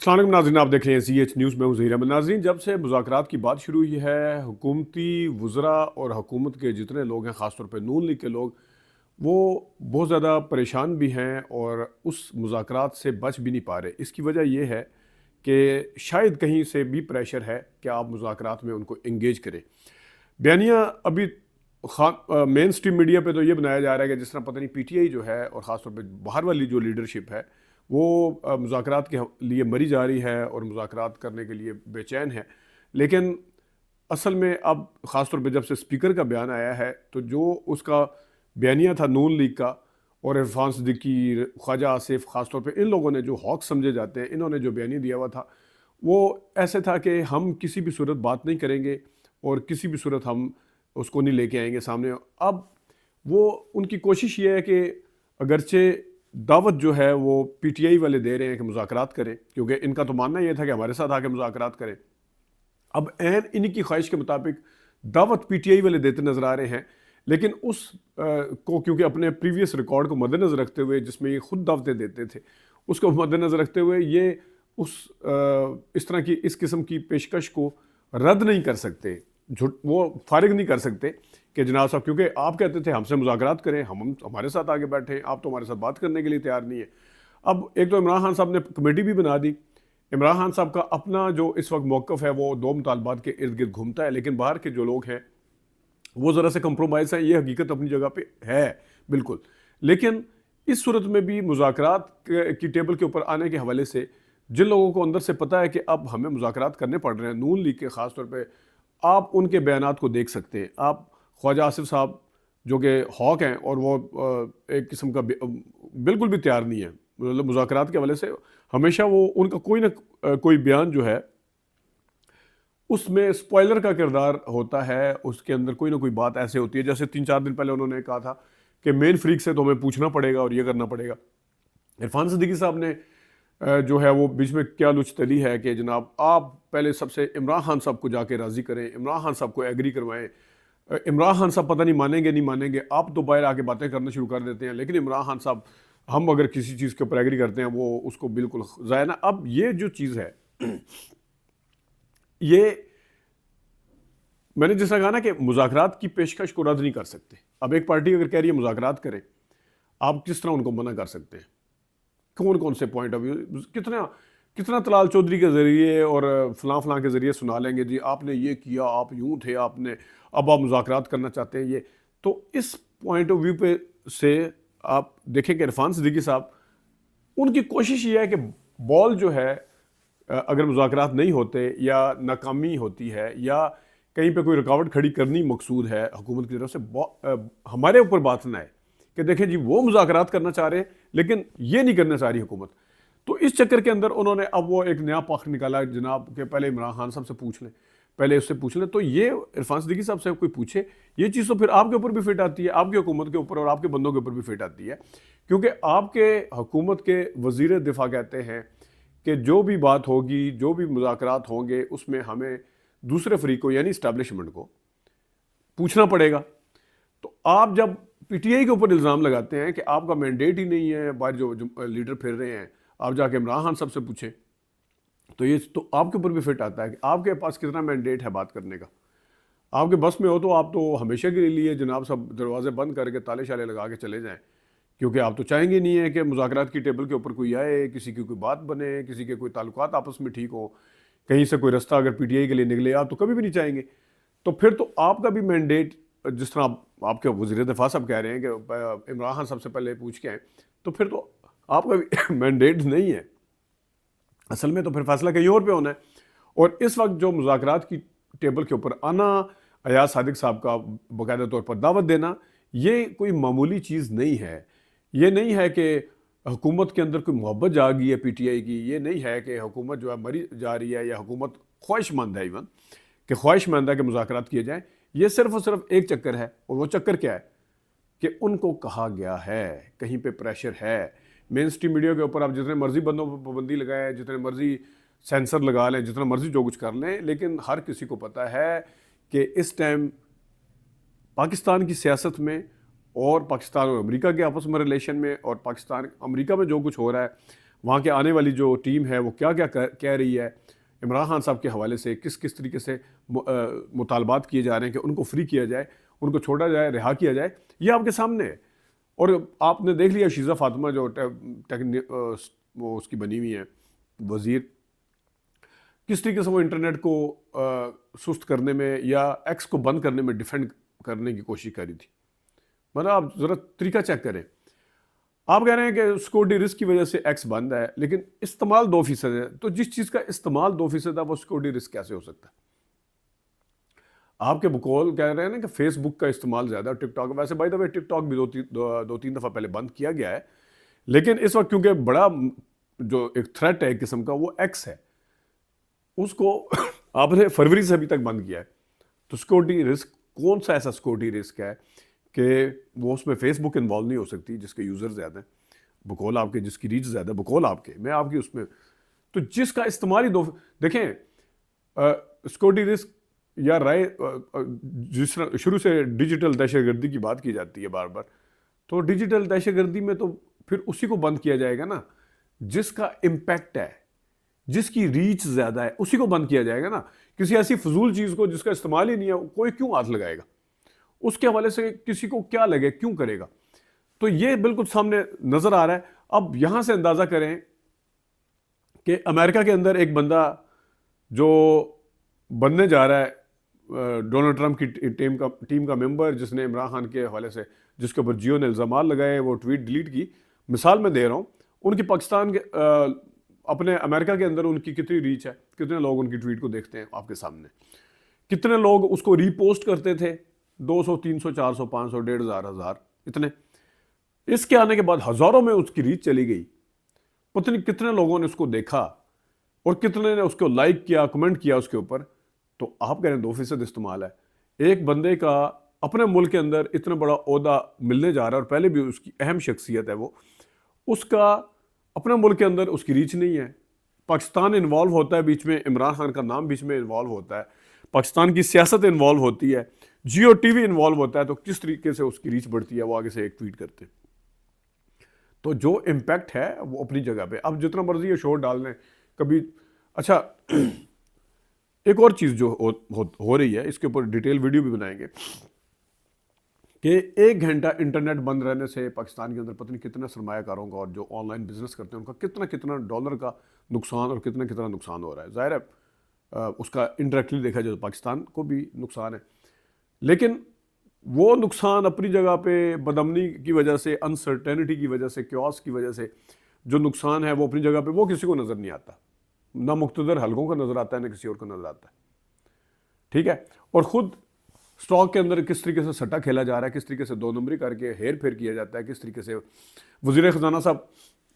अस्सलाम वालेकुम नाज़रीन, आप देख रहे हैं CH न्यूज़ में हूं ज़हीर अहमद। नाज़रीन, जब से मुज़ाकरात की बात शुरू हुई है, हुकूमती वज़रा और हुकूमत के जितने लोग हैं, ख़ास तौर पे नून लीग के लोग, वो बहुत ज़्यादा परेशान भी हैं और उस मुज़ाकरात से बच भी नहीं पा रहे। इसकी वजह ये है कि शायद कहीं से भी प्रेशर है कि आप मुज़ाकरात में उनको एंगेज करें। बयानिया अभी मेन स्ट्रीम मीडिया पे तो ये बनाया जा रहा है कि जिस तरह पता नहीं PTI जो है और ख़ास तौर पे बाहर वाली जो लीडरशिप है, वो मुज़ाकरात के लिए मरी जा रही है और मुज़ाकरात करने के लिए बेचैन है। लेकिन असल में अब ख़ास तौर पे जब से स्पीकर का बयान आया है, तो जो उसका बयानिया था नून लीग का और इरफान सिद्दीकी, ख्वाजा आसिफ, ख़ास तौर पे इन लोगों ने जो हॉक समझे जाते हैं, इन्होंने जो बयानी दिया हुआ था, वो ऐसे था कि हम किसी भी सूरत बात नहीं करेंगे और किसी भी सूरत हम उसको नहीं लेके आएंगे सामने। अब वो उनकी कोशिश ये है कि अगरचे दावत जो है वो PTI वाले दे रहे हैं कि मुज़ाकरात करें, क्योंकि इनका तो मानना ये था कि हमारे साथ आके मुज़ाकरात करें। अब ऐन इन्हीं की ख्वाहिश के मुताबिक दावत PTI वाले देते नजर आ रहे हैं, लेकिन को क्योंकि अपने प्रीवियस रिकॉर्ड को मद्देनजर रखते हुए, जिसमें ये खुद दावतें देते थे, उसको मद्देनजर रखते हुए ये इस तरह की इस किस्म की पेशकश को रद्द नहीं कर सकते, वो फारिग नहीं कर सकते कि जनाब साहब, क्योंकि आप कहते थे हमसे मुज़ाकरात करें, हम हमारे साथ आगे बैठे, आप तो हमारे साथ बात करने के लिए तैयार नहीं है। अब एक तो इमरान खान साहब ने कमेटी भी बना दी। इमरान खान साहब का अपना जो इस वक्त मौक़िफ़ है वो दो मुतालबात के इर्द गिर्द घूमता है, लेकिन बाहर के जो लोग हैं वो ज़रा से कंप्रोमाइज़ है, ये हकीकत अपनी जगह पे है बिल्कुल। लेकिन इस सूरत में भी मुज़ाकरात की टेबल के ऊपर आने के हवाले से जिन लोगों को अंदर से पता है कि अब हमें मुज़ाकरात करने पड़ रहे हैं, नून लीग के ख़ास तौर पे, आप उनके बयानात को देख सकते हैं। आप ख्वाजा आसिफ साहब जो कि हॉक हैं और वो एक किस्म का बिल्कुल भी तैयार नहीं है, मतलब मुज़ाकरात के हवाले से हमेशा वो उनका कोई ना कोई बयान जो है उसमें स्पॉइलर का किरदार होता है, उसके अंदर कोई ना कोई बात ऐसे होती है, जैसे 3-4 दिन पहले उन्होंने कहा था कि मेन फ्रीक से तो हमें पूछना पड़ेगा और ये करना पड़ेगा। इरफान सिद्दीकी साहब ने जो है वो बीच में क्या लुच तली है कि जनाब आप पहले सबसे इमरान खान साहब को जाके राज़ी करें, इमरान खान साहब को एग्री करवाएं। इमरान खान साहब पता नहीं मानेंगे नहीं मानेंगे, आप तो बाहर आके बातें करना शुरू कर देते हैं, लेकिन इमरान खान साहब, हम अगर किसी चीज़ के ऊपर एग्री करते हैं वो उसको बिल्कुल ज़ाया ना। अब ये जो चीज़ है ये मैंने जैसा कहा ना कि मुज़ाकरात की पेशकश को रद्द नहीं कर सकते। अब एक पार्टी अगर कह रही है मुज़ाकरात करें, आप किस तरह उनको मना कर सकते हैं? कौन कौन से पॉइंट ऑफ व्यू, कितना कितना तलाल चौधरी के ज़रिए और फलां फलां के ज़रिए सुना लेंगे जी आपने ये किया, आप यूं थे, आपने अब आप मुज़ाकरात करना चाहते हैं। ये तो इस पॉइंट ऑफ व्यू पे से आप देखें कि इरफान सिद्दीकी साहब, उनकी कोशिश ये है कि बॉल जो है अगर मुज़ाकरात नहीं होते या नाकामी होती है या कहीं पे कोई रुकावट खड़ी करनी मकसूद है हुकूमत की तरफ से, हमारे ऊपर बात ना आए कि देखें जी वो मुज़ाकरात करना चाह रहे हैं लेकिन ये नहीं करना चाह रही हुकूमत। तो इस चक्कर के अंदर उन्होंने अब वो एक नया पख निकाला जनाब के पहले इमरान खान साहब से पूछ लें, पहले उससे पूछ लें। तो ये इरफान सिद्दीकी साहब से कोई पूछे, ये चीज़ तो फिर आपके ऊपर भी फिट आती है, आपकी हुकूमत के ऊपर और आपके बंदों के ऊपर भी फिट आती है, क्योंकि आपके हुकूमत के वज़ीर दिफा कहते हैं कि जो भी बात होगी, जो भी मुज़ाकरात होंगे, उसमें हमें दूसरे फरीक को यानी इस्टेब्लिशमेंट को पूछना पड़ेगा। तो आप जब PTI के ऊपर इल्ज़ाम लगाते हैं कि आपका मैंडेट ही नहीं है, बाहर जो लीडर फिर रहे हैं, आप जाके इमरान खान साहब से पूछें, तो ये तो आपके ऊपर भी फिट आता है कि आपके पास कितना मैंडेट है बात करने का। आपके बस में हो तो आप तो हमेशा के लिए जनाब सब दरवाजे बंद करके ताले शाले लगा के चले जाएं, क्योंकि आप तो चाहेंगे नहीं है कि मुज़ाकरात की टेबल के ऊपर कोई आए, किसी की कोई बात बने, किसी के कोई ताल्लुकात आपस में ठीक हो, कहीं से कोई रास्ता अगर PTI के लिए निकले, आप तो कभी भी नहीं चाहेंगे। तो फिर तो आपका भी मैंडेट, जिस तरह आपके वज़ीर दिफा साहब कह रहे हैं कि इमरान खान सबसे पहले पूछ के आए, तो फिर तो आपका भी मैंडेट नहीं है असल में, तो फिर फैसला कहीं और पे होना है। और इस वक्त जो मुज़ाकरात की टेबल के ऊपर आना, अयाज सादिक साहब का बाकायदा तौर पर दावत देना, ये कोई मामूली चीज़ नहीं है। ये नहीं है कि हुकूमत के अंदर कोई मोहब्बत जा गई है PTI की, ये नहीं है कि हुकूमत जो है मरी जा रही है या हुकूमत ख्वाहिशमंद है इवन कि ख्वाहिशमंद है कि मुज़ाकरात किए जाएँ। ये सिर्फ और सिर्फ एक चक्कर है, और वो चक्कर क्या है कि उनको कहा गया है, कहीं पे प्रेशर है। मेन स्ट्रीम मीडिया के ऊपर आप जितने मर्जी बंदों पर पाबंदी लगाएं, जितने मर्जी सेंसर लगा लें, जितना मर्जी जो कुछ कर लें, लेकिन हर किसी को पता है कि इस टाइम पाकिस्तान की सियासत में और पाकिस्तान और अमेरिका के आपस में रिलेशन में और पाकिस्तान अमेरिका में जो कुछ हो रहा है वहाँ के आने वाली जो टीम है वो क्या क्या कह रही है, इमरान खान साहब के हवाले से किस किस तरीके से मुतालबात किए जा रहे हैं कि उनको फ्री किया जाए, उनको छोड़ा जाए, रिहा किया जाए, ये आपके सामने है। और आपने देख लिया शीज़ा फातिमा जो वो उसकी बनी हुई है वज़ीर, किस तरीके से वो इंटरनेट को सुस्त करने में या एक्स को बंद करने में डिफेंड करने की कोशिश करी थी। मतलब आप ज़रा तरीका चेक करें। आप कह रहे हैं कि सिक्योरिटी रिस्क की वजह से एक्स बंद है, लेकिन इस्तेमाल 2% है, तो जिस चीज़ का इस्तेमाल 2% है वो सिक्योरिटी रिस्क कैसे हो सकता है? आपके बकौल कह रहे हैं ना कि फेसबुक का इस्तेमाल ज़्यादा, टिकटॉक, वैसे बाय द वे टिकटॉक भी दो तीन दफ़ा पहले बंद किया गया है, लेकिन इस वक्त क्योंकि बड़ा जो एक थ्रेट है एक किस्म का वो एक्स है, उसको आपने फरवरी से अभी तक बंद किया है। तो सिक्योरिटी रिस्क कौन सा ऐसा सिक्योरिटी रिस्क है कि वो उसमें फेसबुक इन्वॉल्व नहीं हो सकती जिसके यूज़र ज़्यादा हैं, बकौल आपके जिसकी रीच ज़्यादा, बकौल आपके, मैं आपकी उसमें, तो जिसका इस्तेमाल ही दो, देखें सिक्योरिटी रिस्क या राय जिस तरह शुरू से डिजिटल दहशतगर्दी की बात की जाती है बार बार, तो डिजिटल दहशतगर्दी में तो फिर उसी को बंद किया जाएगा ना जिसका इम्पैक्ट है, जिसकी रीच ज़्यादा है, उसी को बंद किया जाएगा ना। किसी ऐसी फजूल चीज़ को जिसका इस्तेमाल ही नहीं है कोई क्यों हाथ लगाएगा, उसके हवाले से किसी को क्या लगे, क्यों करेगा? तो ये बिल्कुल सामने नज़र आ रहा है। अब यहां से अंदाज़ा करें कि अमेरिका के अंदर एक बंदा जो बनने जा रहा है डोनाल्ड ट्रंप की टीम का मेंबर, जिसने इमरान खान के हवाले से जिसके ऊपर जियो ने इल्ज़ाम लगाए, वो ट्वीट डिलीट की, मिसाल मैं दे रहा हूँ, उनकी पाकिस्तान के अपने अमेरिका के अंदर उनकी कितनी रीच है, कितने लोग उनकी ट्वीट को देखते हैं आपके सामने, कितने लोग उसको रीपोस्ट करते थे, 200 300 400 500 1,500 इतने। इसके आने के बाद हज़ारों में उसकी रीच चली गई, पता नहीं कितने लोगों ने उसको देखा और कितने ने उसको लाइक किया, कमेंट किया उसके ऊपर। तो आप कह रहे हैं 2% इस्तेमाल है। एक बंदे का अपने मुल्क के अंदर इतना बड़ा ओहदा मिलने जा रहा है और पहले भी उसकी अहम शख्सियत है वो, उसका अपने मुल्क के अंदर उसकी रीच नहीं है। पाकिस्तान इन्वॉल्व होता है बीच में, इमरान खान का नाम बीच में इन्वॉल्व होता है, पाकिस्तान की सियासत इन्वॉल्व होती है, जियो टीवी इन्वॉल्व होता है, तो किस तरीके से उसकी रीच बढ़ती है, वो आगे से एक ट्वीट करते हैं। तो जो इम्पैक्ट है वो अपनी जगह पे, अब जितना मर्जी ये शोर डाल लें कभी। अच्छा एक और चीज़ जो हो रही है, इसके ऊपर डिटेल वीडियो भी बनाएंगे कि 1 घंटा इंटरनेट बंद रहने से पाकिस्तान के अंदर पता नहीं कितने सरमायाकारों का और जो ऑनलाइन बिजनेस करते हैं उनका कितना कितना डॉलर का नुकसान और कितना कितना नुकसान हो रहा है। ज़ाहिर है उसका इनडायरेक्टली देखा जाए तो पाकिस्तान को भी नुकसान है, लेकिन वो नुकसान अपनी जगह पे बदअमनी की वजह से, अनसर्टेनिटी की वजह से, क्योस की वजह से जो नुकसान है वो अपनी जगह पे, वो किसी को नज़र नहीं आता, ना मुख्तदर हलकों को नज़र आता है, ना किसी और को नज़र आता है। ठीक है, और ख़ुद स्टॉक के अंदर किस तरीके से सट्टा खेला जा रहा है, किस तरीके से 2 नंबरी करके हेर फेर किया जाता है, किस तरीके से वज़ीर ख़जाना साहब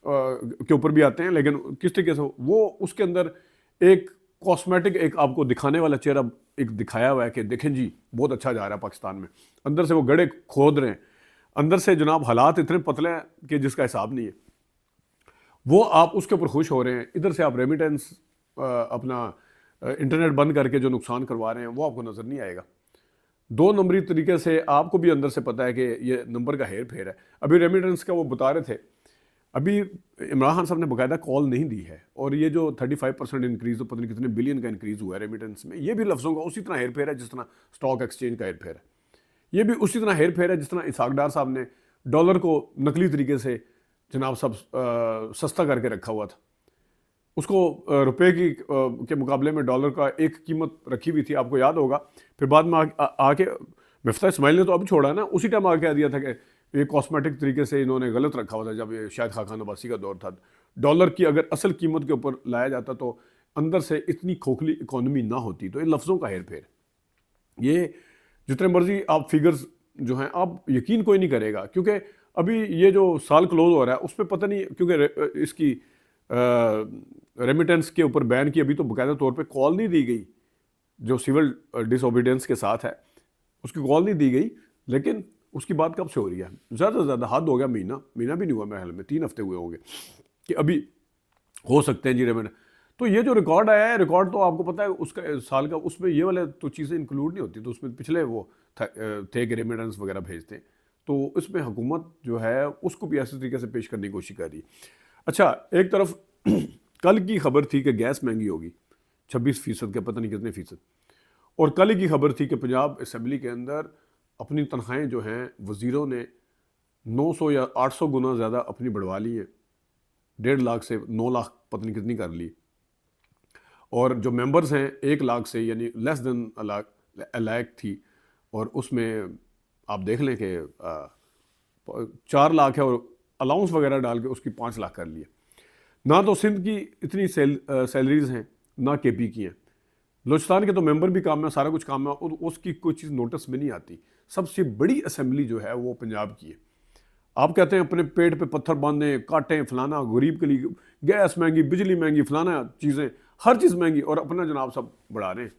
के ऊपर भी आते हैं, लेकिन किस तरीके से वो उसके अंदर एक कॉस्मेटिक एक आपको दिखाने वाला चेहरा एक दिखाया हुआ है कि देखें जी बहुत अच्छा जा रहा है पाकिस्तान में, अंदर से वो गड्ढे खोद रहे हैं, अंदर से जनाब हालात इतने पतले हैं कि जिसका हिसाब नहीं है, वो आप उसके ऊपर खुश हो रहे हैं। इधर से आप रेमिटेंस अपना इंटरनेट बंद करके जो नुकसान करवा रहे हैं वो आपको नज़र नहीं आएगा। 2 नंबरी तरीके से आपको भी अंदर से पता है कि ये नंबर का हेर फेर है। अभी रेमिटेंस का वो बता रहे थे, अभी इमरान खान साहब ने बाकायदा कॉल नहीं दी है, और ये जो 35% इंक्रीज़, तो पता नहीं कितने बिलियन का इंक्रीज़ हुआ है रेमिटेंस में, ये भी लफ्ज़ों का उसी तरह हेर फेर है जिस तरह स्टॉक एक्सचेंज का हेर फेर है। ये भी उसी तरह हेर फेर है जिस तरह इसहाक डार साहब ने डॉलर को नकली तरीके से जनाब सब सस्ता करके रखा हुआ था, उसको रुपए के मुकाबले में डॉलर का एक कीमत रखी हुई थी, आपको याद होगा। फिर बाद में आके मिफ्ता इस्माइल ने तो अभी छोड़ा है ना, उसी टाइम आके कह दिया था कि ये कॉस्मेटिक तरीके से इन्होंने गलत रखा हुआ था, जब ये शायद खाकान अब्बासी का दौर था। डॉलर की अगर असल कीमत के ऊपर लाया जाता तो अंदर से इतनी खोखली इकॉनमी ना होती। तो ये लफ्ज़ों का हेर फेर, ये जितने मर्जी आप फिगर्स जो हैं आप यकीन कोई नहीं करेगा, क्योंकि अभी ये जो साल क्लोज हो रहा है उस पर पता नहीं, क्योंकि इसकी रेमिटेंस के ऊपर बैन की अभी तो बाकायदा तौर पे कॉल नहीं दी गई, जो सिविल डिसओबीडियंस के साथ है उसकी कॉल नहीं दी गई, लेकिन उसकी बात कब से हो रही है? ज़्यादा से ज़्यादा हद हो गया महीना भी नहीं हुआ मेरे ख्याल में, 3 हफ्ते हुए होंगे कि अभी हो सकते हैं जी रेमिटेंस। तो ये जो रिकॉर्ड आया है, रिकॉर्ड तो आपको पता है उसका साल का, उसमें ये वाले तो चीज़ें इंक्लूड नहीं होती, तो उसमें पिछले वो थे कि रेमिटेंस वगैरह भेजते हैं, तो इसमें हुकूमत जो है उसको भी ऐसे तरीके से पेश करने की कोशिश कर रही है। अच्छा, एक तरफ कल की खबर थी कि गैस महंगी होगी 26% के पता नहीं कितने फीसद, और कल ही की खबर थी कि पंजाब असम्बली के अंदर अपनी तनख्वाहें जो हैं वज़ीरों ने 900 या 800 गुना ज़्यादा अपनी बढ़वा ली है, 1.5 लाख से 9 लाख पता नहीं कितनी कर ली। और जो मेंबर्स हैं 1 लाख से यानी लेस देन लाख थी, और उसमें आप देख लें कि 4 लाख है, और अलाउंस वगैरह डाल के उसकी 5 लाख कर लिया। ना तो सिंध की इतनी सैलरीज हैं, ना केपी की हैं। बलोचिस्तान के तो मेंबर भी काम है, सारा कुछ काम है, और उसकी कोई चीज़ नोटिस में नहीं आती। सबसे बड़ी असम्बली जो है वो पंजाब की है। आप कहते हैं अपने पेट पे पत्थर बांधें, काटें, फलाना, गरीब के लिए गैस महंगी, बिजली महंगी, फलाना चीज़ें, हर चीज़ महंगी, और अपना जनाब सब बढ़ा रहे हैं।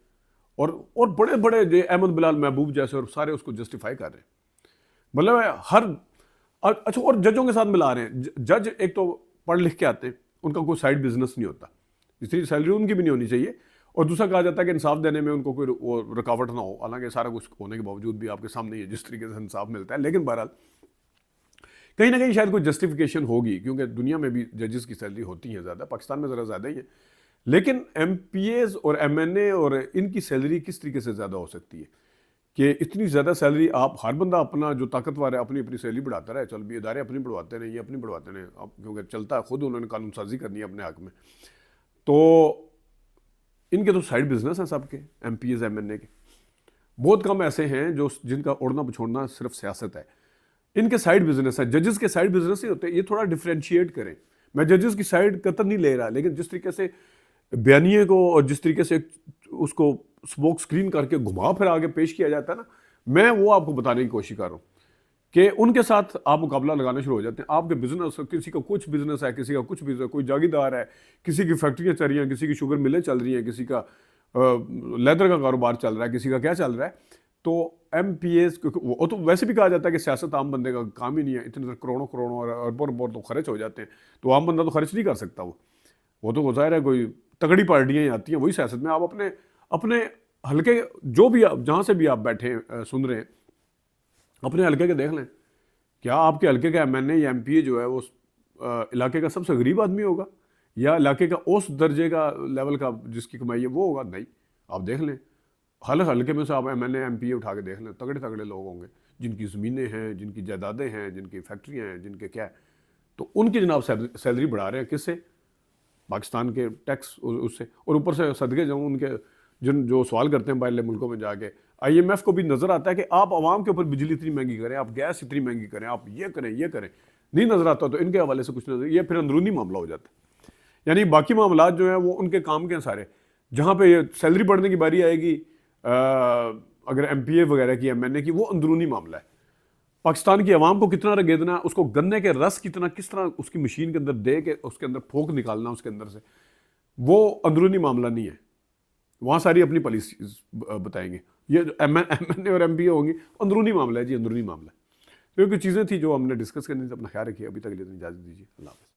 और बड़े बड़े जो अहमद बिलाल महबूब जैसे और सारे उसको जस्टिफाई कर रहे हैं। मतलब हर अच्छा, और जजों के साथ मिला रहे हैं। जज एक तो पढ़ लिख के आते हैं, उनका कोई साइड बिजनेस नहीं होता, इसलिए सैलरी उनकी भी नहीं होनी चाहिए। और दूसरा कहा जाता है कि इंसाफ देने में उनको कोई रुकावट ना हो, हालांकि सारा कुछ होने के बावजूद भी आपके सामने ही है जिस तरीके से इंसाफ मिलता है। लेकिन बहरहाल कहीं ना कहीं शायद कोई जस्टिफिकेशन होगी, क्योंकि दुनिया में भी जजेस की सैलरी होती है ज़्यादा, पाकिस्तान में ज़रा ज़्यादा ही है। लेकिन MPAs और MNA और इनकी सैलरी किस तरीके से ज़्यादा हो सकती है कि इतनी ज़्यादा सैलरी? आप हर बंदा अपना जो ताकतवर है अपनी अपनी सैलरी बढ़ाता रहे, चल भी इदारे अपनी बढ़वाते रहे, ये अपनी बढ़वाते रहे, अब क्योंकि चलता है, खुद उन्होंने कानून साजी करनी है अपने हक में। तो इनके तो साइड बिजनेस हैं सबके, MPAs MNA के। बहुत कम ऐसे हैं जो जिनका उड़ना बिछोड़ना सिर्फ सियासत है। इनके साइड बिजनेस है, जजेस के साइड बिजनेस ही होते हैं। ये थोड़ा डिफ्रेंशिएट करें। मैं जजेस की साइड कतई नहीं ले रहा, लेकिन जिस तरीके से बयानिए को और जिस तरीके से उसको स्मोक स्क्रीन करके घुमा फिर आगे पेश किया जाता है ना, मैं वो आपको बताने की कोशिश कर रहा हूँ कि उनके साथ आप मुकाबला लगाना शुरू हो जाते हैं। आपके बिजनेस, किसी का कुछ बिजनेस है, किसी का कुछ बिजनेस, कोई जागीरदार है, किसी की फैक्ट्रियाँ चल रही हैं, किसी की शुगर मिलें चल रही हैं, किसी का लेदर का कारोबार चल रहा है, किसी का क्या चल रहा है। तो MPAs, क्योंकि वो तो वैसे भी कहा जाता है कि सियासत आम बंदे का काम ही नहीं है, इतने करोड़ों करोड़ों और अरबों अरबों तो खर्च हो जाते हैं, तो आम बंदा तो खर्च नहीं कर सकता। वो तो ज़ाहिर है कोई तगड़ी पार्टियाँ ही आती हैं वही सियासत में। आप अपने अपने हल्के, जो भी आप जहाँ से भी आप बैठे सुन रहे हैं, अपने हल्के के देख लें। क्या आपके हल्के का MNA या MPA जो है वो इलाके का सबसे गरीब आदमी होगा, या इलाके का उस दर्जे का लेवल का जिसकी कमाई है वो होगा? नहीं। आप देख लें, हर हल्के में से आप MNA MPA उठा के देख लें, तगड़े तगड़े लोग होंगे जिनकी ज़मीनें हैं, जिनकी जायदादें हैं, जिनकी फैक्ट्रियाँ हैं, जिनके क्या है। तो उनकी जनाब सैलरी बढ़ा रहे हैं किससे? पाकिस्तान के टैक्स उससे। और ऊपर से सदके जाऊँ उनके जो सवाल करते हैं बाहर मुल्कों में जाके, IMF को भी नज़र आता है कि आप आवाम के ऊपर बिजली इतनी महंगी करें, आप गैस इतनी महंगी करें, आप ये करें ये करें, नहीं नज़र आता। तो इनके हवाले से कुछ नजर, ये फिर अंदरूनी मामला हो जाता है। यानी बाकी मामला जो है वो उनके काम के हैं सारे। जहाँ पे ये सैलरी बढ़ने की बारी आएगी, अगर MPA वगैरह की, MNA की, वो अंदरूनी मामला है। पाकिस्तान की आवाम को कितना रगेदना, उसको गन्ने के रस कितना, किस तरह उसकी मशीन के अंदर दे के उसके अंदर फोक निकालना उसके अंदर से, वो अंदरूनी मामला नहीं है। वहाँ सारी अपनी पॉलिसी बताएंगे। ये जो MNA और MPA होंगी, अंदरूनी मामला है जी, अंदरूनी मामला है। तो ये कुछ चीज़ें थी जो हमने डिस्कस करनी थी। अपना ख्याल रखिए। अभी तक के लिए इजाज़त दीजिए। अल्लाह हाफ़िज़।